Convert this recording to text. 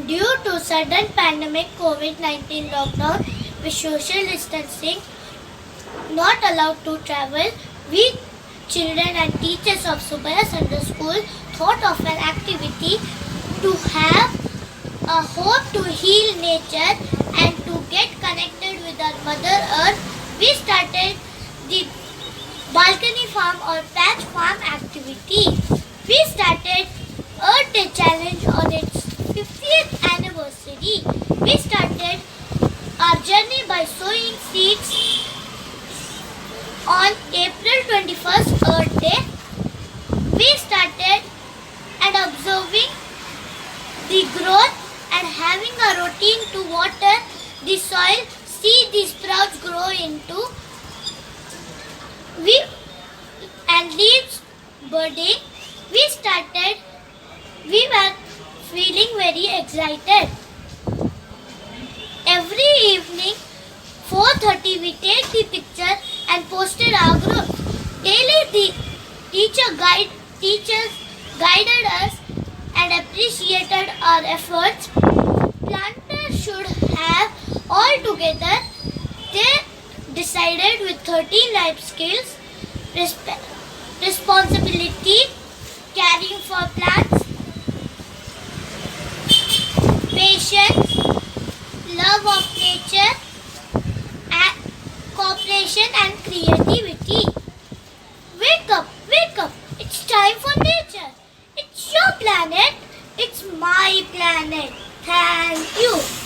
Due to sudden pandemic COVID-19 lockdown with social distancing not allowed to travel, we children and teachers of Subaya Sunday School thought of an activity to have a hope to heal nature and to get connected with our Mother Earth. We started the balcony farm or patch farm activity. We started Earth Day Challenge on its 50th anniversary. We started our journey by sowing seeds on April 21st, Earth Day. We started and observing the growth and having a routine to water the soil, see the sprouts grow into and leaves budding. We were feeling very excited. Every evening 4:30 we take the picture and posted our group. Daily the teachers guided us and appreciated our efforts. Planters should have all together. They decided with 13 life skills: responsibility, caring for plants, patience, love of nature, and cooperation and creativity. Wake up, wake up. It's time for nature. It's your planet. It's my planet. Thank you.